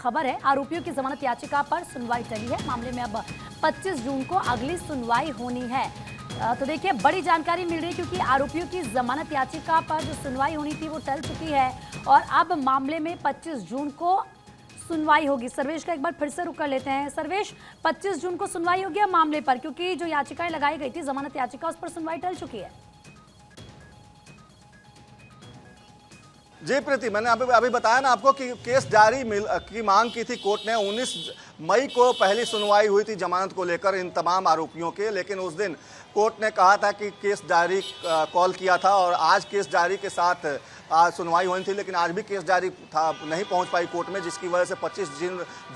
खबर है, आरोपियों की जमानत याचिका पर सुनवाई टली है। मामले में अब 25 जून को अगली सुनवाई होनी है। तो देखिए, बड़ी जानकारी मिल रही है क्योंकि आरोपियों की जमानत याचिका पर जो सुनवाई होनी थी वो टल चुकी है और अब मामले में 25 जून को सुनवाई होगी। सर्वेश का एक बार फिर से रुक कर लेते हैं। सर्वेश, 25 जून को सुनवाई होगी अब मामले पर, क्योंकि जो याचिकाएं लगाई गई थी जमानत याचिका, उस पर सुनवाई टल चुकी है। जी प्रीति, मैंने अभी बताया ना आपको कि केस जारी की मांग की थी कोर्ट ने। 19 मई को पहली सुनवाई हुई थी जमानत को लेकर इन तमाम आरोपियों के, लेकिन उस दिन कोर्ट ने कहा था कि केस जारी कॉल किया था और आज केस जारी के साथ आज सुनवाई होनी थी, लेकिन आज भी केस जारी था, नहीं पहुंच पाई कोर्ट में, जिसकी वजह से 25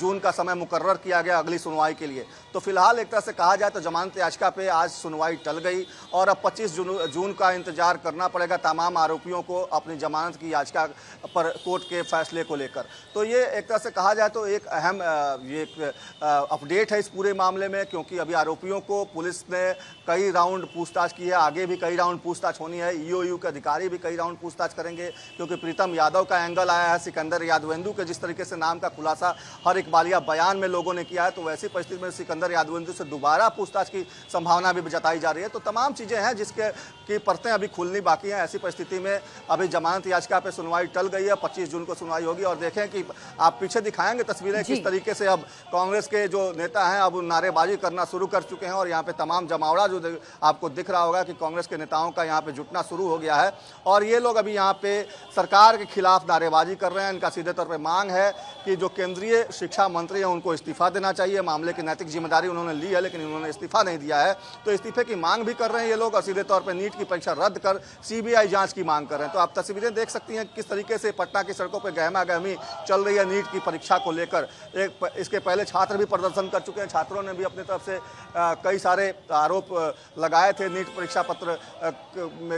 जून का समय मुकर्रर किया गया अगली सुनवाई के लिए। तो फिलहाल एक तरह से कहा जाए तो जमानत याचिका पे आज सुनवाई टल गई और अब 25 जून का इंतजार करना पड़ेगा तमाम आरोपियों को अपनी जमानत की याचिका पर कोर्ट के फैसले को लेकर। तो ये एक तरह से कहा जाए तो एक अहम अपडेट है इस पूरे मामले में, क्योंकि अभी आरोपियों को पुलिस ने कई राउंड पूछताछ की है, आगे भी कई राउंड पूछताछ होनी है। ईओयू के अधिकारी भी कई राउंड पूछताछ करेंगे, क्योंकि प्रीतम यादव का एंगल आया है, सिकंदर यादवेंदु के जिस तरीके से नाम का खुलासा हर इकबालिया बयान में लोगों ने किया है, तो वैसी परिस्थिति में सिकंदर यादवेंदु से दोबारा पूछताछ की संभावना भी जताई जा रही है। तो तमाम चीजें हैं जिसके की परतें अभी खुलनी बाकी हैं। ऐसी परिस्थिति में अभी जमानत याचिका पे सुनवाई टल गई है, 25 जून को सुनवाई होगी। और देखें कि आप पीछे दिखाएंगे तस्वीरें किस तरीके से अब कांग्रेस के जो नेता हैं अब नारेबाजी करना शुरू कर चुके हैं और यहाँ पे तमाम जमावड़ा जो आपको दिख रहा होगा कि कांग्रेस के नेताओं का यहाँ पे जुटना शुरू हो गया है और ये लोग अभी यहाँ पे सरकार के खिलाफ नारेबाजी कर रहे हैं। इनका सीधे तौर पे मांग है कि जो केंद्रीय शिक्षा मंत्री हैं उनको इस्तीफा देना चाहिए। मामले की नैतिक जिम्मेदारी उन्होंने ली है, लेकिन इन्होंने इस्तीफा नहीं दिया है, तो इस्तीफे की मांग भी कर रहे हैं ये लोग और सीधे तौर पर नीट की परीक्षा रद्द कर सीबीआई जांच की मांग कर रहे हैं। तो आप तस्वीरें देख सकती हैं किस तरीके से पटना की सड़कों पर गहमा गहमी चल रही है नीट की परीक्षा को लेकर। इसके पहले छात्र भी प्रदर्शन कर चुके हैं, छात्रों ने भी अपनी तरफ से कई सारे आरोप लगाए थे नीट परीक्षा पत्र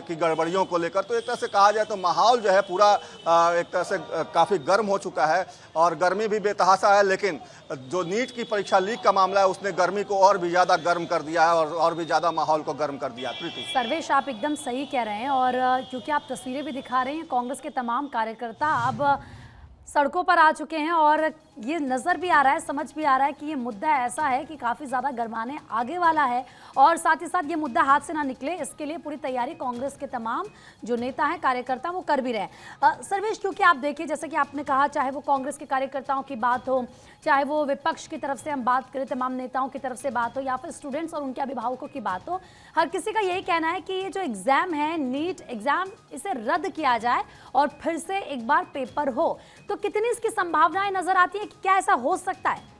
की गड़बड़ियों को लेकर। तो एक तरह से कहा जाए तो माहौल जो है पूरा एक तरह से काफ़ी गर्म हो चुका है और गर्मी भी बेतहासा है, लेकिन जो नीट की परीक्षा लीक का मामला है उसने गर्मी को और भी ज़्यादा गर्म कर दिया है और भी ज़्यादा माहौल को गर्म कर दिया। प्रीति, सर्वेश, आप एकदम सही कह रहे हैं और क्योंकि आप तस्वीरें भी दिखा रहे हैं, कांग्रेस के तमाम कार्यकर्ता अब सड़कों पर आ चुके हैं और ये नज़र भी आ रहा है, समझ भी आ रहा है कि ये मुद्दा ऐसा है कि काफ़ी ज़्यादा गरमाने आगे वाला है और साथ ही साथ ये मुद्दा हाथ से ना निकले, इसके लिए पूरी तैयारी कांग्रेस के तमाम जो नेता हैं, कार्यकर्ता, वो कर भी रहे हैं। सर्वेश, क्योंकि आप देखिए जैसे कि आपने कहा, चाहे वो कांग्रेस के कार्यकर्ताओं की बात हो, चाहे वो विपक्ष की तरफ से हम बात करें, तमाम नेताओं की तरफ से बात हो या फिर स्टूडेंट्स और उनके अभिभावकों की बात हो, हर किसी का यही कहना है कि ये जो एग्ज़ाम है, नीट एग्ज़ाम, इसे रद्द किया जाए और फिर से एक बार पेपर हो। तो कितनी इसकी संभावनाएं नजर आती है कि क्या ऐसा हो सकता है?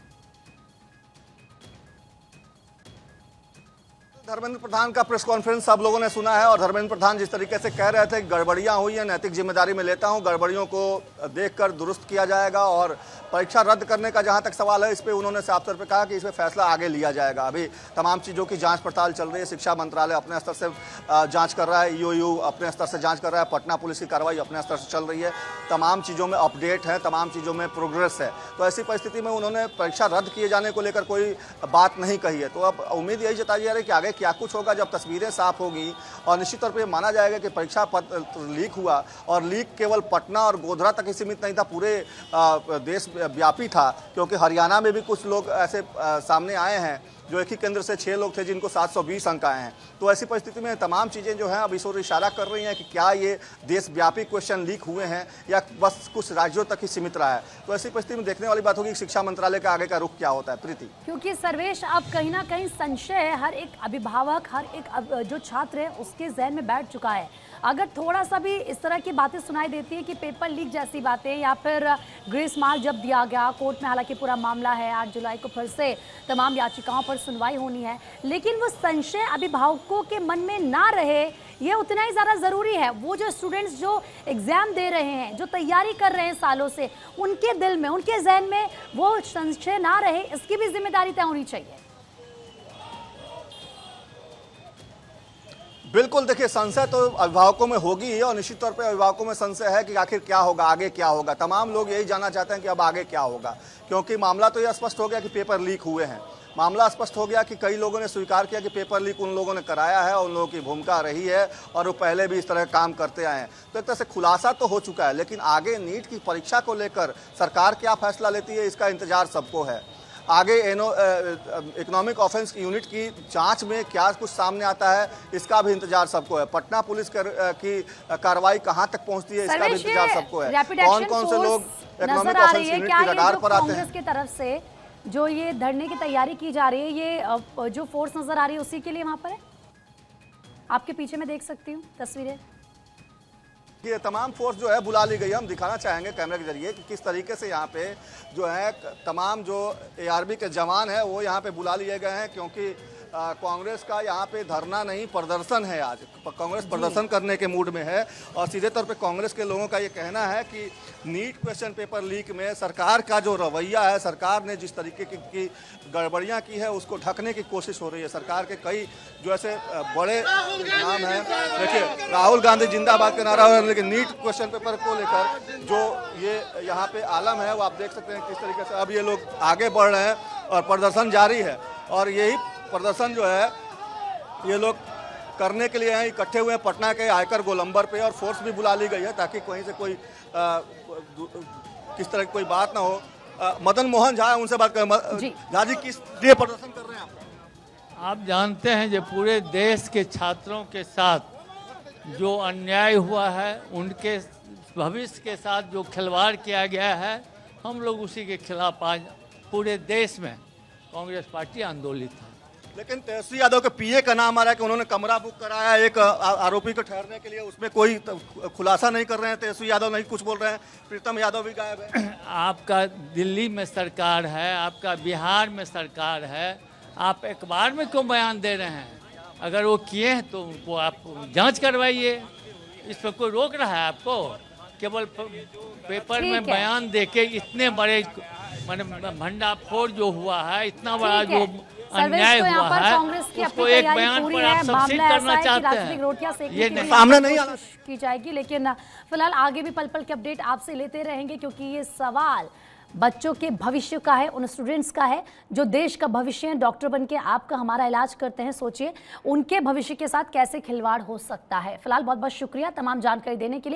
धर्मेंद्र प्रधान का प्रेस कॉन्फ्रेंस सब लोगों ने सुना है और धर्मेंद्र प्रधान जिस तरीके से कह रहे थे गड़बड़ियां हुई हैं, नैतिक जिम्मेदारी में लेता हूं, गड़बड़ियों को देखकर दुरुस्त किया जाएगा और परीक्षा रद्द करने का जहां तक सवाल है इस पे उन्होंने साफ तौर पे कहा कि इस पे फैसला आगे लिया जाएगा। अभी तमाम चीज़ों की जांच पड़ताल चल रही है, शिक्षा मंत्रालय अपने स्तर से जांच कर रहा है, ईओयू अपने स्तर से जांच कर रहा है, पटना पुलिस की कार्रवाई अपने स्तर से चल रही है, तमाम चीज़ों में अपडेट है, तमाम चीज़ों में प्रोग्रेस है। तो ऐसी परिस्थिति में उन्होंने परीक्षा रद्द किए जाने को लेकर कोई बात नहीं कही है। तो अब उम्मीद यही जताई जा रही है कि आगे क्या कुछ होगा जब तस्वीरें साफ होगी और निश्चित तौर पे माना जाएगा कि परीक्षा पत्र लीक हुआ और लीक केवल पटना और गोधरा तक ही सीमित नहीं था, पूरे देश व्यापी था, क्योंकि हरियाणा में भी कुछ लोग ऐसे सामने आए हैं जो एक ही केंद्र से 6 लोग थे जिनको 720 अंक आए हैं। तो ऐसी परिस्थिति में तमाम चीज़ें जो हैं अब इस ओर इशारा कर रही हैं कि क्या ये देशव्यापी क्वेश्चन लीक हुए हैं या बस कुछ राज्यों तक ही सीमित रहा है। तो ऐसी परिस्थिति में देखने वाली बात होगी कि शिक्षा मंत्रालय का आगे का रुख क्या होता है। प्रीति, क्योंकि सर्वेश, अब कहीं ना कहीं संशय हर एक अभिभावक, हर एक जो छात्र है उसके जहन में बैठ चुका है। अगर थोड़ा सा भी इस तरह की बातें सुनाई देती है कि पेपर लीक जैसी बातें या फिर ग्रेस मार्क जब दिया गया कोर्ट में, हालांकि पूरा मामला है, 8 जुलाई को फिर से तमाम याचिकाओं पर सुनवाई होनी है, लेकिन वो संशय अभिभावकों के मन में ना रहे, ये उतना ही ज़्यादा ज़रूरी है। वो जो स्टूडेंट्स जो एग्ज़ाम दे रहे हैं, जो तैयारी कर रहे हैं सालों से, उनके दिल में, उनके जहन में वो संशय ना रहे, इसकी भी जिम्मेदारी तय होनी चाहिए। बिल्कुल, देखिए संशय तो अभिभावकों में होगी ही और निश्चित तौर पे अभिभावकों में संशय है कि आखिर क्या होगा, आगे क्या होगा। तमाम लोग यही जानना चाहते हैं कि अब आगे क्या होगा, क्योंकि मामला तो यह स्पष्ट हो गया कि पेपर लीक हुए हैं। मामला स्पष्ट हो गया कि कई लोगों ने स्वीकार किया कि पेपर लीक उन लोगों ने कराया है और उन लोगों की भूमिका रही है और वो पहले भी इस तरह काम करते आए हैं। तो एक तरह से खुलासा तो हो चुका है, लेकिन आगे नीट की परीक्षा को लेकर सरकार क्या फैसला लेती है, इसका इंतजार सबको है। आगे इकोनॉमिक ऑफेंस यूनिट की जांच में क्या कुछ सामने आता है, इसका भी इंतजार सबको है। पटना पुलिस की कार्रवाई कहाँ तक पहुँचती है, इसका भी इंतजार सबको है। कौन कौन से लोग इकोनॉमिक ऑफेंस यूनिट की रडार पर आते हैं। कांग्रेस की तरफ से जो ये धरने की तैयारी की जा रही है, ये जो फोर्स नजर आ रही है उसी के लिए वहां पर है। आपके पीछे मैं देख सकती हूँ तस्वीरें। ये तमाम फोर्स जो है बुला ली गई है। हम दिखाना चाहेंगे कैमरे के जरिए कि किस तरीके से यहाँ पे जो है तमाम जो ARB के जवान है वो यहाँ पे बुला लिए गए हैं, क्योंकि कांग्रेस का यहाँ पे धरना नहीं प्रदर्शन है। आज कांग्रेस प्रदर्शन करने के मूड में है और सीधे तौर पे कांग्रेस के लोगों का ये कहना है कि नीट क्वेश्चन पेपर लीक में सरकार का जो रवैया है, सरकार ने जिस तरीके की गड़बड़ियाँ की है उसको ढकने की कोशिश हो रही है। सरकार के कई जो ऐसे बड़े नाम हैं, देखिए राहुल गांधी जिंदाबाद का नारा हो रहा है, लेकिन नीट क्वेश्चन पेपर को लेकर जो ये यहाँ पे आलम है वो आप देख सकते हैं किस तरीके से अब ये लोग आगे बढ़ रहे हैं और प्रदर्शन जारी है। और यही प्रदर्शन जो है ये लोग करने के लिए हैं, इकट्ठे हुए हैं पटना के आयकर गोलंबर पे, और फोर्स भी बुला ली गई है ताकि कहीं से कोई किस तरह की कोई बात ना हो। मदन मोहन झा उनसे बात करें। झा जी, किस लिए प्रदर्शन कर रहे हैं आप जानते हैं जो पूरे देश के छात्रों के साथ जो अन्याय हुआ है, उनके भविष्य के साथ जो खिलवाड़ किया गया है, हम लोग उसी के खिलाफ आज पूरे देश में कांग्रेस पार्टी आंदोलित है। लेकिन तेजस्वी यादव के पीए का नाम आ रहा है कि उन्होंने कमरा बुक कराया एक आरोपी को ठहरने के लिए, उसमें कोई खुलासा नहीं कर रहे हैं। तेजस्वी यादव नहीं कुछ बोल रहे हैं, प्रीतम यादव भी गायब है। आपका दिल्ली में सरकार है, आपका बिहार में सरकार है, आप अखबार में क्यों बयान दे रहे हैं? अगर वो किए हैं तो उनको आप जांच करवाइए, इस पर कोई रोक रहा है आपको? केवल पेपर में बयान देके इतने बड़े भंडाफोड़ जो हुआ है, इतना बड़ा जो अन्याय हुआ है, उसको एक बयान पर आप सबसिड करना चाहते हैं, ये सामने नहीं की जाएगी। लेकिन फिलहाल आगे भी पल पल के अपडेट आपसे लेते रहेंगे, क्योंकि ये सवाल बच्चों के भविष्य का है, उन स्टूडेंट्स का है जो देश का भविष्य है। डॉक्टर बनके आपका हमारा इलाज करते हैं, सोचिए उनके भविष्य के साथ कैसे खिलवाड़ हो सकता है। फिलहाल बहुत बहुत शुक्रिया तमाम जानकारी देने के लिए।